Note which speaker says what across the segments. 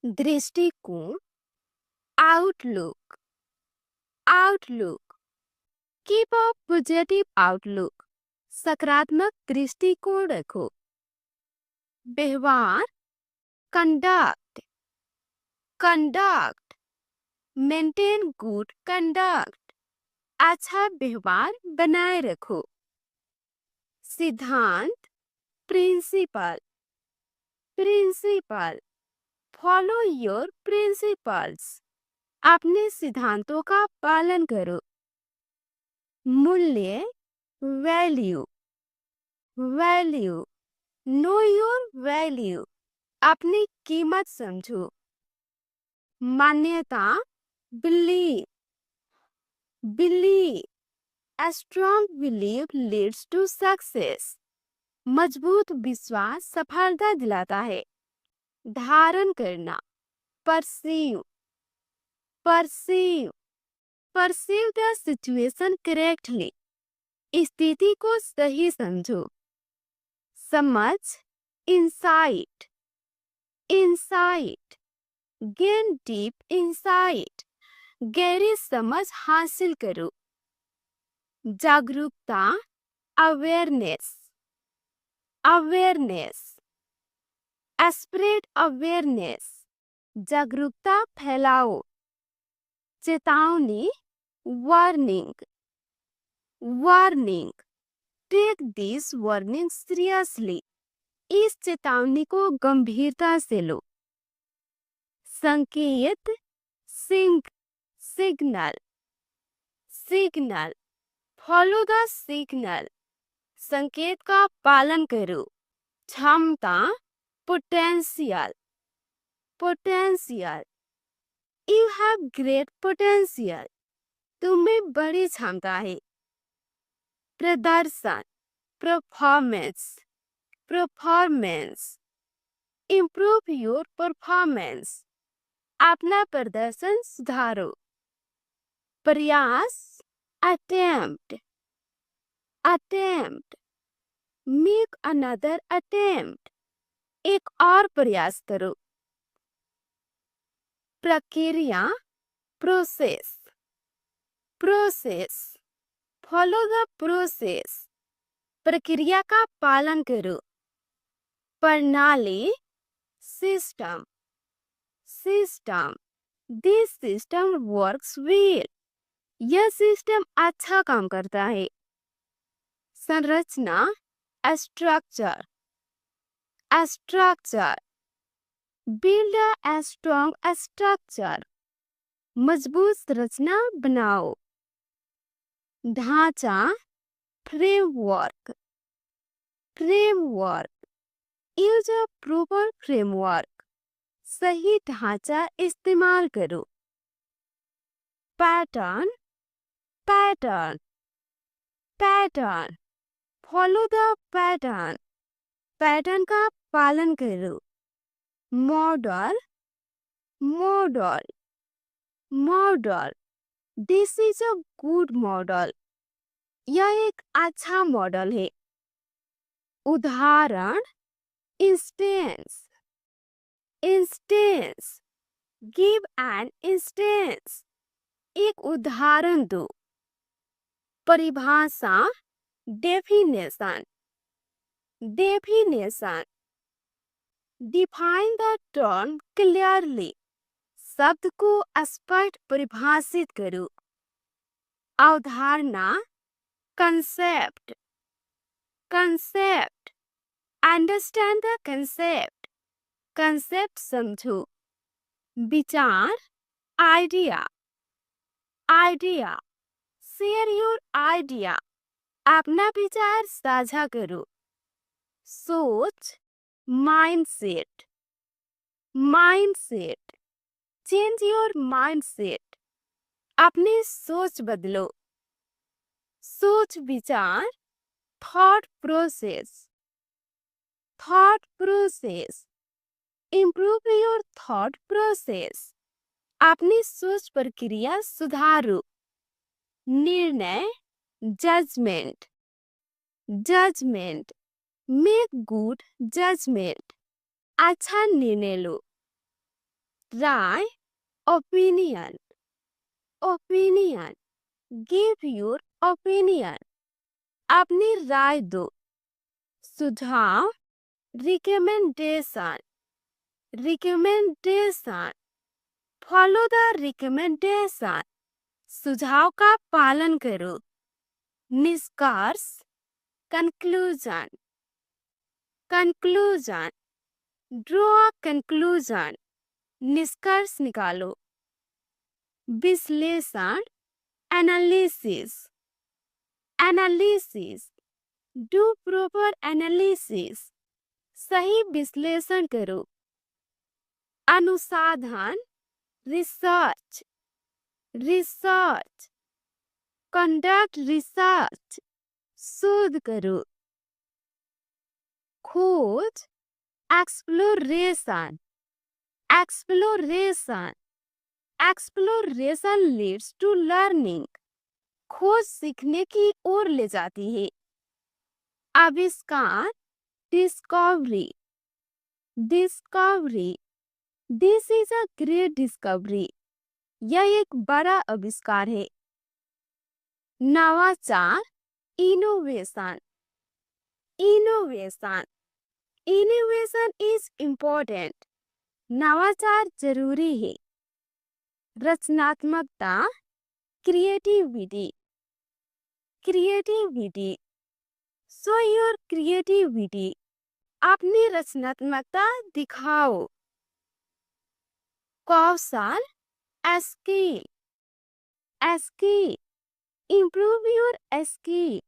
Speaker 1: दृष्टिकोण, outlook, outlook. Keep a positive outlook, सकारात्मक दृष्टिकोण रखो। व्यवहार, conduct, conduct, maintain good conduct, अच्छा व्यवहार बनाए रखो। सिद्धांत, principle, principle, follow your principles, अपने सिद्धांतों का पालन करो। मूल्य, value, value, know your value, अपनी कीमत समझो। मान्यता, believe, believe, a strong belief leads to success, मजबूत विश्वास सफलता दिलाता है। धारण करना, perceive, perceive, perceive the situation correctly, स्थिति को सही समझो। समझ, insight, insight, gain deep insight, गहरी समझ हासिल करो। जागरूकता, अवेयरनेस, अवेयरनेस, स्प्रेड अवेयरनेस, जागरूकता फैलाओ। चेतावनी, warning, warning, take this warning seriously, इस चेतावनी को गंभीरता से लो। संकेत, signal, signal, follow the signal, संकेत का पालन करो। क्षमता, potential, potential, you have great potential, तुम्हें बड़ी क्षमता है। प्रदर्शन, performance, performance, improve your performance, अपना प्रदर्शन सुधारो। प्रयास, attempt, attempt, make another attempt, एक और प्रयास करो। प्रक्रिया, process, process, follow the process, प्रक्रिया का पालन करो। प्रणाली, system, system, this system works well, यह सिस्टम अच्छा काम करता है। संरचना, structure, structure, build a strong structure, मजबूत संरचना बनाओ। ढांचा, framework, framework, use a proper framework, सही ढांचा इस्तेमाल करो। Pattern, pattern, pattern, follow the pattern, pattern का पालन करो। Model, model, model, this is a good model, यह एक अच्छा मॉडल है। उदाहरण, instance, instance, give an instance, एक उदाहरण दो। परिभाषा, definition, definition, define the term clearly, शब्द को स्पष्ट परिभाषित करो। अवधारणा, concept, concept, understand the concept, concept समझो। विचार, idea, idea, share your idea, अपना विचार साझा करो। सोच, mindset, mindset, change your mindset, अपनी सोच बदलो। सोच विचार, thought process, thought process, improve your thought process, अपनी सोच प्रक्रिया सुधारो। निर्णय, judgement, judgement, make good judgement, अच्छा निर्णय लो। राय, opinion, opinion, give your opinion, अपनी राय दो। सुझाव, recommendation, recommendation, follow the recommendation, सुझाव का पालन करो। निष्कर्ष, conclusion, conclusion, draw a conclusion, निष्कर्ष निकालो। विश्लेषण, analysis, analysis, do proper analysis, सही विश्लेषण करो। अनुसंधान, रिसर्च, रिसर्च, कंडक्ट रिसर्च, शोध करो। खोज, exploration, exploration, exploration leads to learning, खोज सीखने की ओर ले जाती है। आविष्कार, discovery, discovery, this is a great discovery, यह एक बड़ा आविष्कार है। नवाचार, innovation, innovation, innovation is important, नवाचार जरूरी है। रचनात्मकता, creativity, creativity, show your creativity, अपनी रचनात्मकता दिखाओ। कौशल, skill, skill, improve your skill,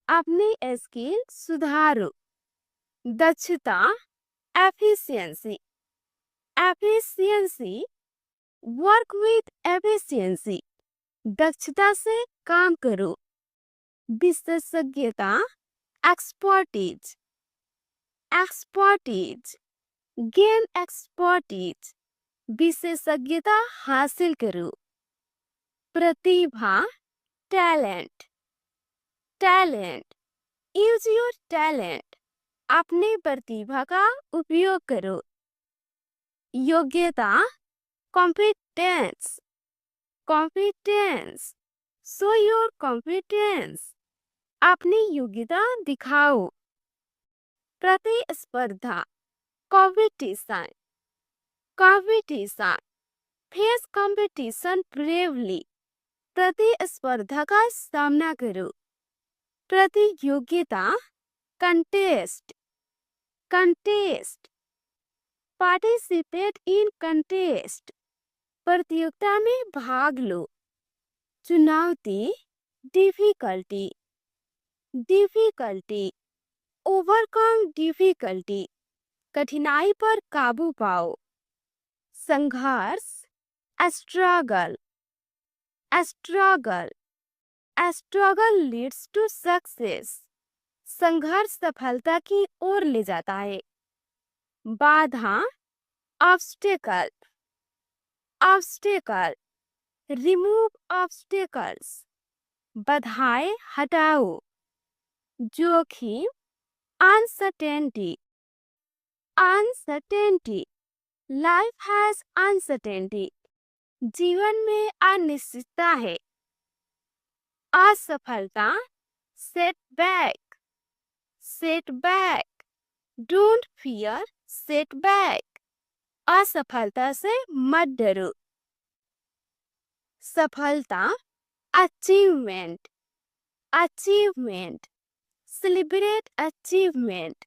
Speaker 1: अपनी स्किल सुधारो। दक्षता, efficiency, efficiency, work with efficiency, दक्षता से काम करो। विशेषज्ञता, एक्सपर्टीज, एक्सपर्टीज, गेन एक्सपर्टीज, विशेषज्ञता हासिल करो। प्रतिभा, talent, talent, use your talent, अपनी प्रतिभा का उपयोग करो। योग्यता, competence, competence, show your competence, अपनी योग्यता दिखाओ। प्रतिस्पर्धा, competition, competition, face competition bravely, प्रतिस्पर्धा का सामना करो। प्रतियोगिता, contest, contest, participate in contest, प्रतियोगिता में भाग लो। चुनौती, डिफिकल्टी, डिफिकल्टी, ओवरकम डिफिकल्टी, कठिनाई पर काबू पाओ। संघर्ष, struggle, struggle, struggle leads to success, संघर्ष सफलता की ओर ले जाता है। बाधा, ऑब्स्टेकल, ऑब्स्टेकल, रिमूव ऑब्स्टेकल्स, बाधाएं हटाओ। जोखिम, uncertainty, uncertainty, life has uncertainty, जीवन में अनिश्चितता है। असफलता, setback, setback, don't fear setback, असफलता से मत डरो। सफलता, अचीवमेंट, अचीवमेंट, सेलिब्रेट अचीवमेंट,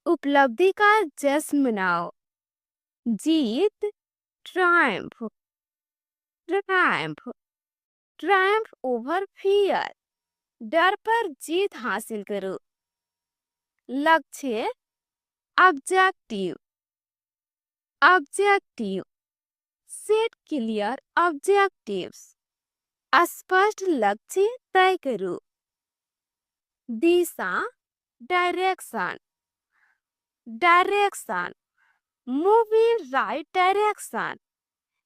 Speaker 1: उपलब्धि का जश्न मनाओ। जीत, triumph, triumph, triumph over fear, डर पर जीत हासिल करो। लक्ष्य, objective, objective, set clear objectives, स्पष्ट लक्ष्य तय करो। दिशा, direction, direction, move in right direction,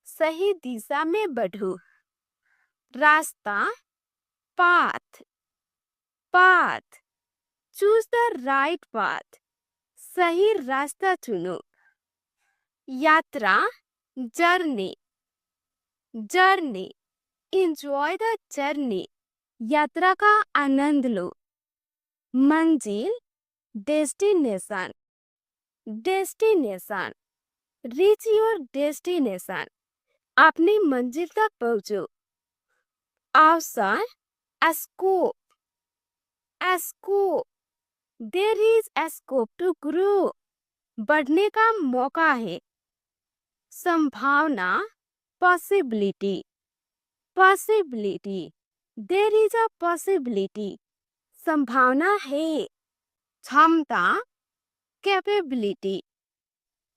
Speaker 1: सही दिशा में बढ़ो। रास्ता, path, path, choose the right path, सही रास्ता चुनो। यात्रा, journey, journey, enjoy the journey, यात्रा का आनंद लो। मंजिल, destination, destination, reach your destination, अपनी मंजिल तक पहुंचो। अवसर, scope, scope, there is scope to grow, बढ़ने का मौका है। संभावना, possibility, possibility, there is a possibility, संभावना है। क्षमता, capability,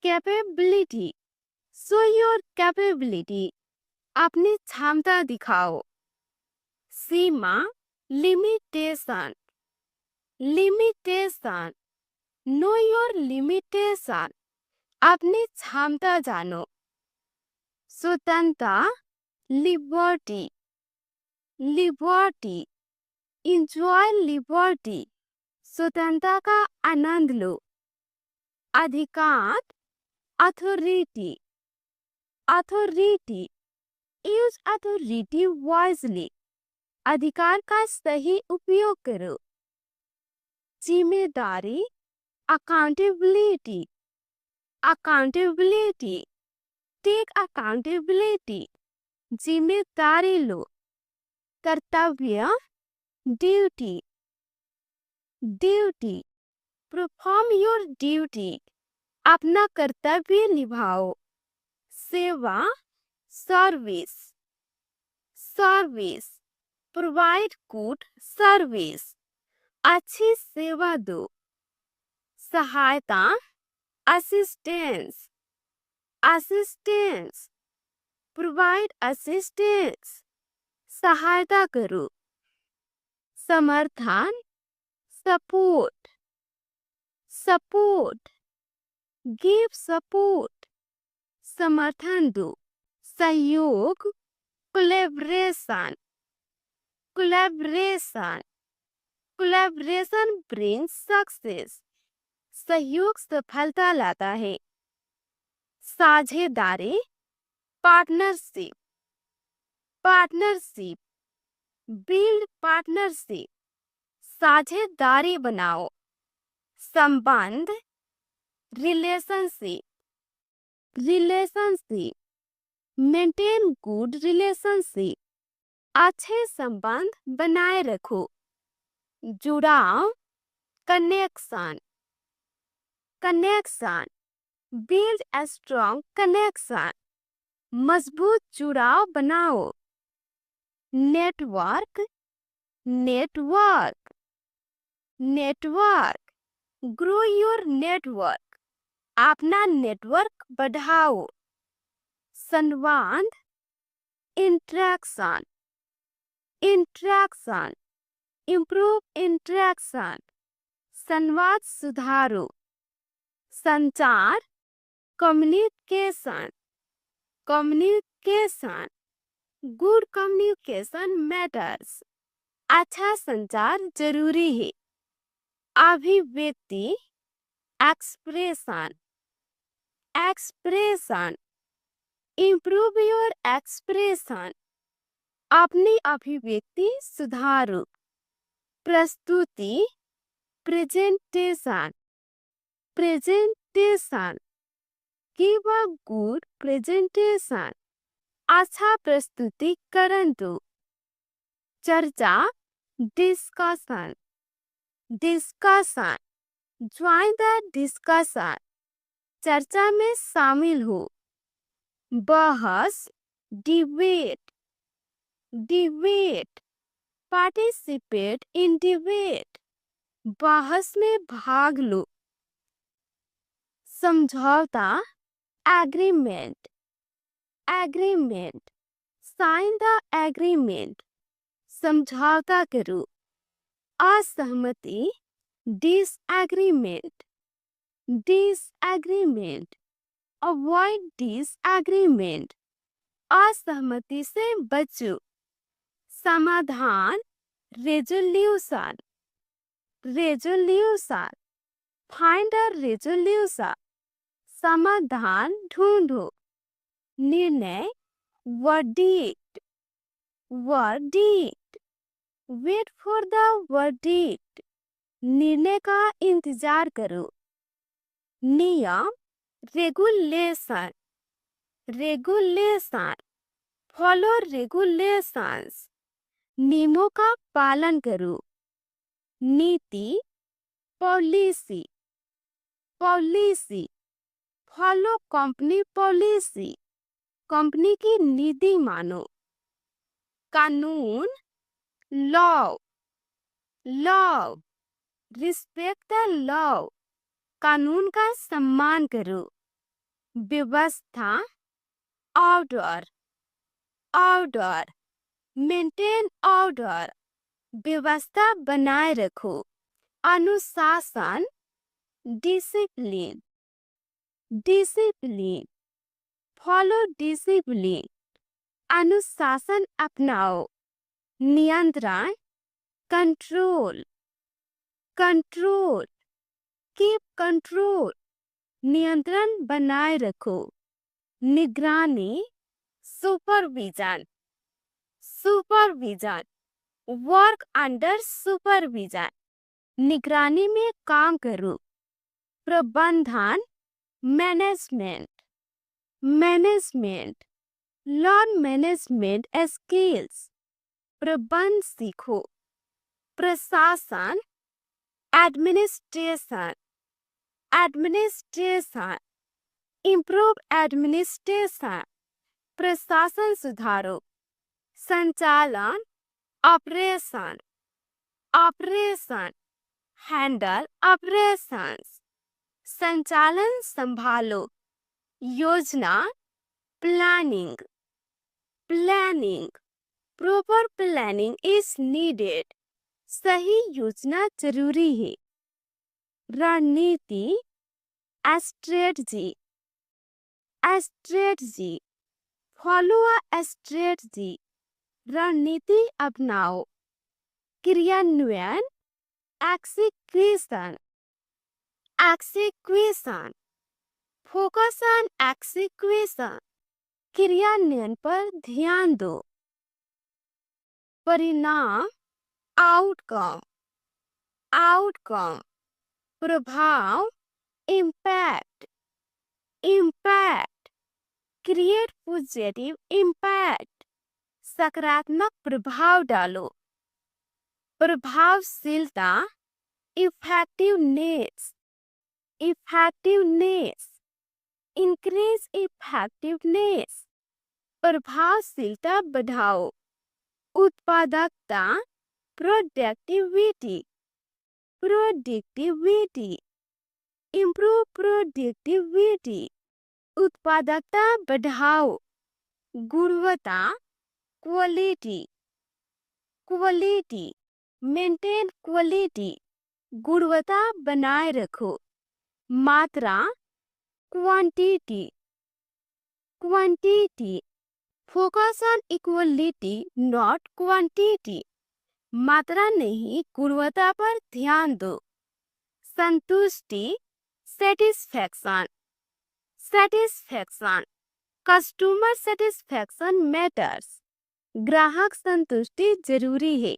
Speaker 1: capability, show your capability, अपनी क्षमता दिखाओ। सीमा, limitation, limitation, know your limitation, अपनी क्षमता जानो। स्वतंत्रता, लिबर्टी, लिबर्टी, इंजॉय लिबर्टी, स्वतंत्रता का आनंद लो। अधिकार, authority, authority, use authority wisely, अधिकार का सही उपयोग करो। जिम्मेदारी, अकाउंटेबिलिटी, अकाउंटेबिलिटी, टेक अकाउंटेबिलिटी, जिम्मेदारी लो। कर्तव्य, duty, duty, perform your duty, अपना कर्तव्य निभाओ। सेवा, service, service, provide good service, अच्छी सेवा दो। सहायता, असिस्टेंस, असिस्टेंस, प्रोवाइड असिस्टेंस, सहायता करो। समर्थन, सपोर्ट, सपोर्ट, गिव सपोर्ट, समर्थन दो। सहयोग, collaboration, collaboration, collaboration brings success, सहयोग सफलता लाता है। साझेदारी, पार्टनरशिप, पार्टनरशिप, बिल्ड पार्टनरशिप, साझेदारी बनाओ। संबंध, relationship, relationship, maintain good relationship, अच्छे संबंध बनाए रखो। जुड़ाव, connection, connection, build a strong connection, मजबूत जुड़ाव बनाओ। Network, network, network, grow your network, अपना नेटवर्क बढ़ाओ। संवाद, इंटरेक्शन, इंटरेक्शन, इम्प्रूव इंटरेक्शन, संवाद सुधारो। संचार, communication, communication, good communication matters, अच्छा संचार जरूरी है। अभिव्यक्ति, expression, expression, improve your expression, अपनी अभिव्यक्ति सुधारो। प्रस्तुति, presentation, presentation, give a good presentation, अच्छा प्रस्तुतिकरण दो। चर्चा, discussion, discussion, join the discussion, चर्चा में शामिल हो। बहस, debate, debate, participate in debate, बहस में भाग लो। समझौता, agreement, agreement, sign the agreement, समझौता करो। असहमति, डिसएग्रीमेंट, डिसएग्रीमेंट, अवॉइड डिसएग्रीमेंट, असहमति से बचो। समाधान, resolution, resolution, find a resolution, समाधान ढूंढो। निर्णय, verdict, verdict, wait for the verdict, निर्णय का इंतजार करो। नियम, रेगुलेशन, रेगुलेशन, फॉलो रेगुलेशंस, नियमों का पालन करो। नीति, policy, policy, follow company policy, company की नीति मानो। कानून, law, law, respect the law, कानून का सम्मान करो। व्यवस्था, ऑर्डर, ऑर्डर, मेंटेन ऑर्डर, व्यवस्था बनाए रखो। अनुशासन, डिसिप्लिन, डिसिप्लिन, फॉलो डिसिप्लिन, अनुशासन अपनाओ। नियंत्रण, कंट्रोल, कंट्रोल, कीप कंट्रोल, नियंत्रण बनाए रखो। निगरानी, supervision, supervision, work under supervision, निगरानी में काम करो। प्रबंधन, management, management, learn management skills, प्रबंध सीखो। प्रशासन, एडमिनिस्ट्रेशन, एडमिनिस्ट्रेशन, इम्प्रूव एडमिनिस्ट्रेशन, प्रशासन सुधारो। संचालन, ऑपरेशन, ऑपरेशन, हैंडल ऑपरेशंस, संचालन संभालो। योजना, planning, planning, proper planning is needed, सही योजना जरूरी है। रणनीति, strategy, strategy, follow a strategy, रणनीति अपनाओ। क्रियान्वयन, execution, execution, focus on execution, क्रियान्वयन पर ध्यान दो। परिणाम, आउटकम, आउटकम, प्रभाव, impact, impact, create positive impact, सकारात्मक प्रभाव डालो। प्रभावशीलता, इफेक्टिवनेस, इफेक्टिवनेस, इंक्रीज इफेक्टिवनेस, प्रभावशीलता बढ़ाओ। उत्पादकता, प्रोडक्टिविटी, प्रोडक्टिविटी, इम्प्रूव प्रोडक्टिविटी, उत्पादकता बढ़ाओ। गुणवत्ता, क्वालिटी, क्वालिटी, मेंटेन क्वालिटी, गुणवत्ता बनाए रखो। मात्रा, quantity, quantity, focus on equality not quantity, मात्रा नहीं गुणवत्ता पर ध्यान दो। संतुष्टि, satisfaction, satisfaction, customer satisfaction matters, ग्राहक संतुष्टि जरूरी है।